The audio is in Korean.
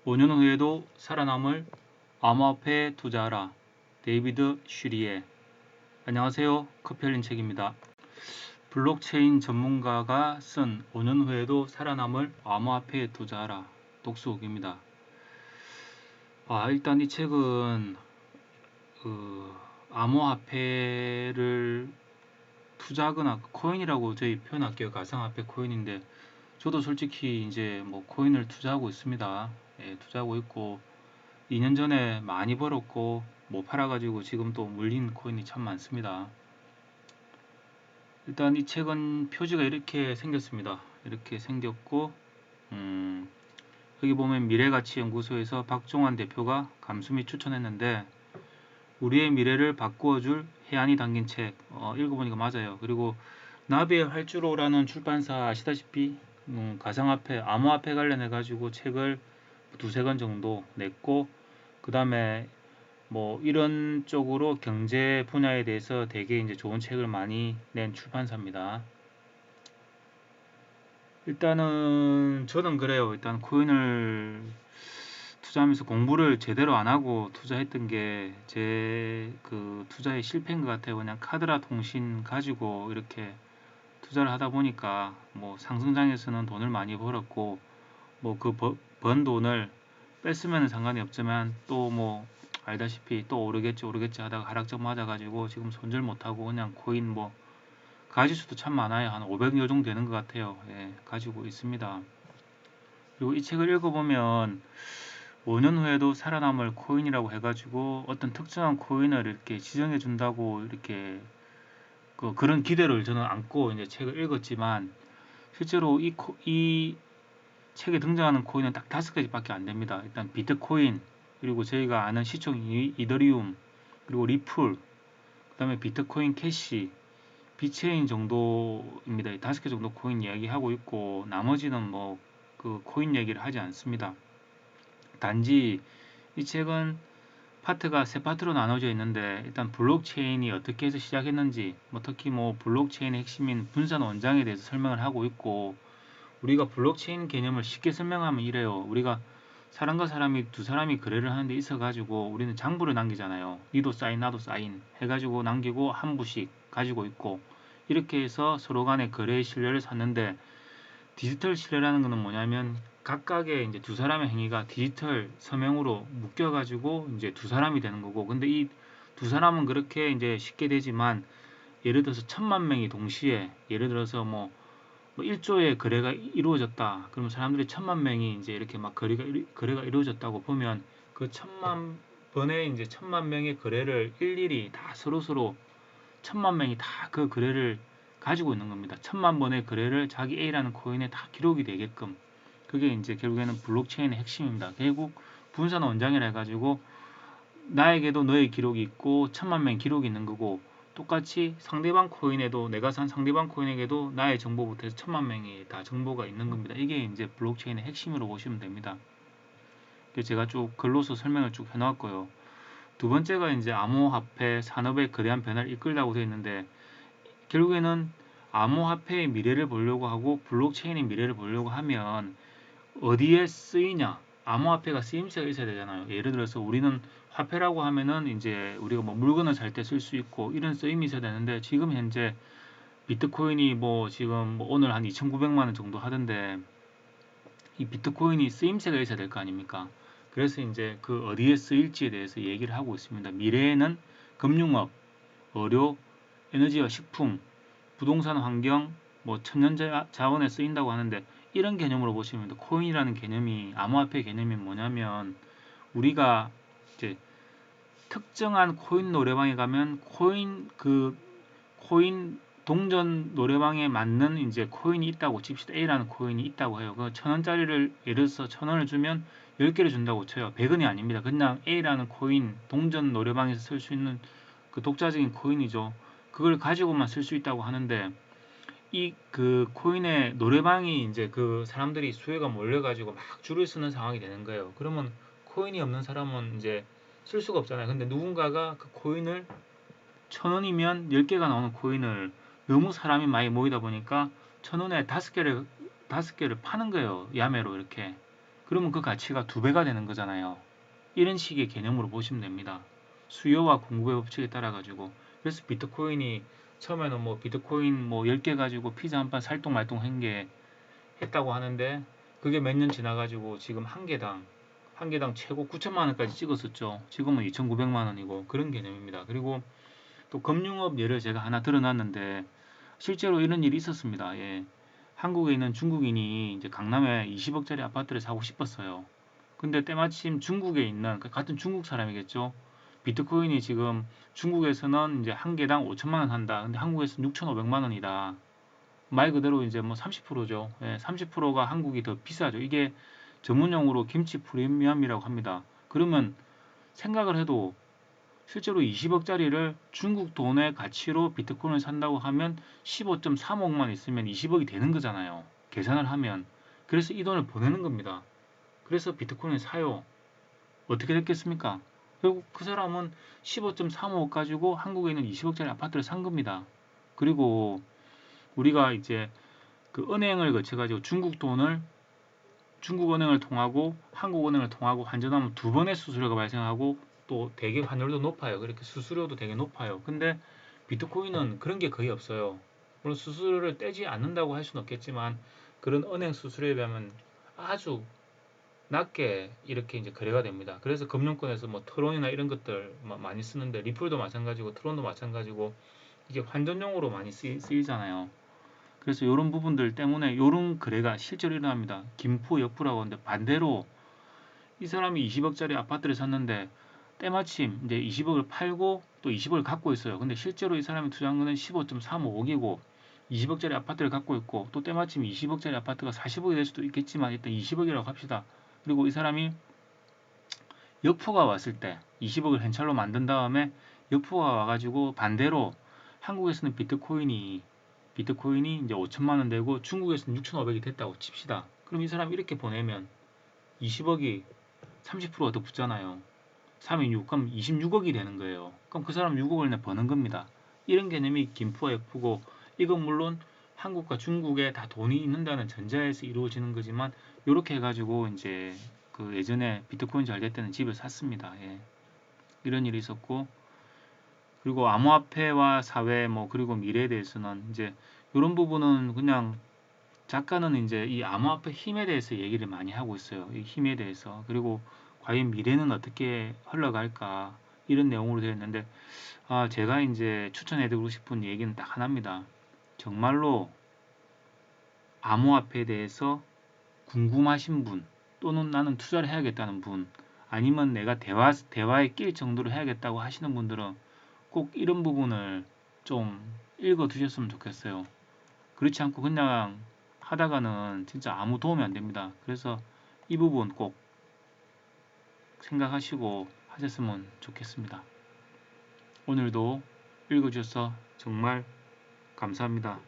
5년 후에도 살아남을 암호화폐에 투자하라. 데이비드 슈리에. 안녕하세요. 커피알린 책입니다. 블록체인 전문가가 쓴 5년 후에도 살아남을 암호화폐에 투자하라. 독서후기입니다. 일단 이 책은 암호화폐를 투자하거나 코인이라고 저희 표현할게요. 가상화폐 코인인데 저도 솔직히 이제 뭐 코인을 투자하고 있습니다. 예, 투자하고 있고 2년 전에 많이 벌었고 못 팔아가지고 지금 또 물린 코인이 참 많습니다. 일단 이 책은 표지가 이렇게 생겼습니다. 이렇게 생겼고 여기 보면 미래가치연구소에서 박종환 대표가 감수미 추천했는데 우리의 미래를 바꾸어줄 해안이 담긴 책 읽어보니까 맞아요. 그리고 나비의 활주로라는 출판사 아시다시피 가상화폐, 암호화폐 관련해 가지고 책을 두세 권 정도 냈고 그 다음에 뭐 이런 쪽으로 경제 분야에 대해서 되게 이제 좋은 책을 많이 낸 출판사입니다. 일단은 저는 그래요. 일단 코인을 투자하면서 공부를 제대로 안 하고 투자했던 게 제 그 투자의 실패인 것 같아요. 그냥 카드라 통신 가지고 이렇게 투자를 하다 보니까 뭐 상승장에서는 돈을 많이 벌었고 뭐 그 번 돈을 뺐으면 상관이 없지만 또 뭐 알다시피 또 오르겠지 하다가 하락점 맞아가지고 지금 손절 못하고 그냥 코인 뭐 가지수도 참 많아요. 한 500여 정도 되는 것 같아요. 예, 가지고 있습니다. 그리고 이 책을 읽어보면 5년 후에도 살아남을 코인이라고 해가지고 어떤 특정한 코인을 이렇게 지정해 준다고 이렇게 그런 기대를 저는 안고 이제 책을 읽었지만 실제로 이 책에 등장하는 코인은 딱 5가지밖에 안 됩니다. 일단 비트코인, 그리고 저희가 아는 시총 이더리움, 그리고 리플, 그 다음에 비트코인 캐시, 비체인 정도입니다. 5개 정도 코인 이야기하고 있고 나머지는 뭐 그 코인 얘기를 하지 않습니다. 단지 이 책은 파트가 세 파트로 나눠져 있는데 일단 블록체인이 어떻게 해서 시작했는지 특히 뭐 블록체인의 핵심인 분산 원장에 대해서 설명을 하고 있고 우리가 블록체인 개념을 쉽게 설명하면 이래요. 우리가 사람과 사람이 두 사람이 거래를 하는데 있어가지고 우리는 장부를 남기잖아요. 니도 사인 나도 사인 해가지고 남기고 한 부씩 가지고 있고 이렇게 해서 서로 간의 거래의 신뢰를 샀는데 디지털 신뢰라는 것은 뭐냐면 각각의 이제 두 사람의 행위가 디지털 서명으로 묶여가지고 이제 두 사람이 되는 거고 근데 이 두 사람은 그렇게 이제 쉽게 되지만 예를 들어서 1000만 명이 동시에 예를 들어서 뭐 1조의 거래가 이루어졌다. 그러면 사람들이 1000만 명이 이제 이렇게 막 거래가 이루어졌다고 보면 그 1000만 번의 이제 1000만 명의 거래를 일일이 다 서로 1000만 명이 다 그 거래를 가지고 있는 겁니다. 1000만 번의 거래를 자기 A라는 코인에 다 기록이 되게끔 그게 이제 결국에는 블록체인의 핵심입니다. 결국 분산 원장이라 해가지고 나에게도 너의 기록이 있고 1000만 명의 기록이 있는 거고 똑같이 상대방 코인에도 내가 산 상대방 코인에게도 나의 정보부터 해서 1000만 명이 다 정보가 있는 겁니다. 이게 이제 블록체인의 핵심으로 보시면 됩니다. 제가 쭉 글로서 설명을 쭉 해놨고요. 두 번째가 이제 암호화폐 산업의 거대한 변화를 이끌다고 되어 있는데 결국에는 암호화폐의 미래를 보려고 하고 블록체인의 미래를 보려고 하면 어디에 쓰이냐? 암호화폐가 쓰임새가 있어야 되잖아요. 예를 들어서 우리는 화폐라고 하면은 이제 우리가 뭐 물건을 살 때 쓸 수 있고 이런 쓰임이 있어야 되는데 지금 현재 비트코인이 뭐 지금 뭐 오늘 한 2,900만 원 정도 하던데 이 비트코인이 쓰임새가 있어야 될 거 아닙니까? 그래서 이제 그 어디에 쓰일지에 대해서 얘기를 하고 있습니다. 미래에는 금융업, 의료, 에너지와 식품, 부동산 환경, 뭐 천연 자원에 쓰인다고 하는데 이런 개념으로 보시면 됩니다. 코인이라는 개념이 암호화폐 개념이 뭐냐면 우리가 이제 특정한 코인 노래방에 가면 코인 동전 노래방에 맞는 이제 코인이 있다고 칩시다. A라는 코인이 있다고 해요. 그 1000원짜리를 예를 들어서 1000원을 주면 10개를 준다고 쳐요. 100원이 아닙니다. 그냥 A라는 코인 동전 노래방에서 쓸 수 있는 그 독자적인 코인이죠. 그걸 가지고만 쓸 수 있다고 하는데 이 그 코인의 노래방이 이제 그 사람들이 수요가 몰려가지고 막 줄을 서는 상황이 되는 거예요. 그러면 코인이 없는 사람은 이제 쓸 수가 없잖아요. 근데 누군가가 그 코인을 1000원이면 10개가 나오는 코인을 너무 사람이 많이 모이다 보니까 1000원에 5개를 파는 거예요. 야매로 이렇게. 그러면 그 가치가 2배가 되는 거잖아요. 이런 식의 개념으로 보시면 됩니다. 수요와 공급의 법칙에 따라 가지고. 그래서 비트코인이 처음에는 뭐 비트코인 뭐 10개 가지고 피자 한 판 살똥말똥 한 게 했다고 하는데, 그게 몇 년 지나 가지고 지금 한 개당 최고 9천만 원까지 찍었었죠. 지금은 2,900만 원이고 그런 개념입니다. 그리고 또 금융업 예를 제가 하나 들어놨는데, 실제로 이런 일이 있었습니다. 예. 한국에 있는 중국인이 이제 강남에 20억짜리 아파트를 사고 싶었어요. 근데 때마침 중국에 있는, 같은 중국 사람이겠죠. 비트코인이 지금 중국에서는 이제 한 개당 5천만 원 한다. 근데 한국에서는 6,500만 원이다. 말 그대로 이제 뭐 30%죠. 예, 30%가 한국이 더 비싸죠. 이게 전문용어로 김치 프리미엄이라고 합니다. 그러면 생각을 해도 실제로 20억짜리를 중국 돈의 가치로 비트코인을 산다고 하면 15.3억만 있으면 20억이 되는 거잖아요. 계산을 하면. 그래서 이 돈을 보내는 겁니다. 그래서 비트코인을 사요. 어떻게 됐겠습니까? 결국 그 사람은 15.35억 가지고 한국에 있는 20억짜리 아파트를 산 겁니다. 그리고 우리가 이제 그 은행을 거쳐가지고 중국 은행을 통하고 한국 은행을 통하고 환전하면 2번의 수수료가 발생하고 또 되게 환율도 높아요. 그렇게 수수료도 되게 높아요. 근데 비트코인은 그런 게 거의 없어요. 물론 수수료를 떼지 않는다고 할 수는 없겠지만, 그런 은행 수수료에 비하면 아주 낮게 이렇게 이제 거래가 됩니다. 그래서 금융권에서 뭐 트론이나 이런 것들 많이 쓰는데, 리플도 마찬가지고 트론도 마찬가지고 이게 환전용으로 많이 쓰이잖아요. 그래서 이런 부분들 때문에 이런 거래가 실제로 일어납니다. 김포 역부라고 하는데, 반대로 이 사람이 20억짜리 아파트를 샀는데 때마침 이제 20억을 팔고 또 20억을 갖고 있어요. 근데 실제로 이 사람이 투자한 거는 15.35억이고 20억짜리 아파트를 갖고 있고, 또 때마침 20억짜리 아파트가 40억이 될 수도 있겠지만 일단 20억이라고 합시다. 그리고 이 사람이 역포가 왔을 때 20억을 현찰로 만든 다음에 역포가 와가지고 반대로 한국에서는 비트코인이 이제 5천만 원 되고 중국에서는 6,500이 됐다고 칩시다. 그럼 이 사람이 이렇게 보내면 20억이 30%가 더 붙잖아요. 3인 6, 그럼 26억이 되는 거예요. 그럼 그 사람 6억을 내 버는 겁니다. 이런 개념이 김포와 F고, 이건 물론 한국과 중국에 다 돈이 있는다는 전제에서 이루어지는 거지만, 이렇게 해가지고 이제 그 예전에 비트코인 잘 될 때는 집을 샀습니다. 예. 이런 일이 있었고, 그리고 암호화폐와 사회 뭐 그리고 미래에 대해서는 이제 이런 부분은 그냥 작가는 이제 이 암호화폐 힘에 대해서 얘기를 많이 하고 있어요. 이 힘에 대해서. 그리고 과연 미래는 어떻게 흘러갈까, 이런 내용으로 되어 있는데, 제가 이제 추천해드리고 싶은 얘기는 딱 하나입니다. 정말로 암호화폐에 대해서 궁금하신 분, 또는 나는 투자를 해야겠다는 분, 아니면 내가 대화에 낄 정도로 해야겠다고 하시는 분들은 꼭 이런 부분을 좀 읽어 두셨으면 좋겠어요. 그렇지 않고 그냥 하다가는 진짜 아무 도움이 안 됩니다. 그래서 이 부분 꼭 생각하시고 하셨으면 좋겠습니다. 오늘도 읽어주셔서 정말 감사합니다.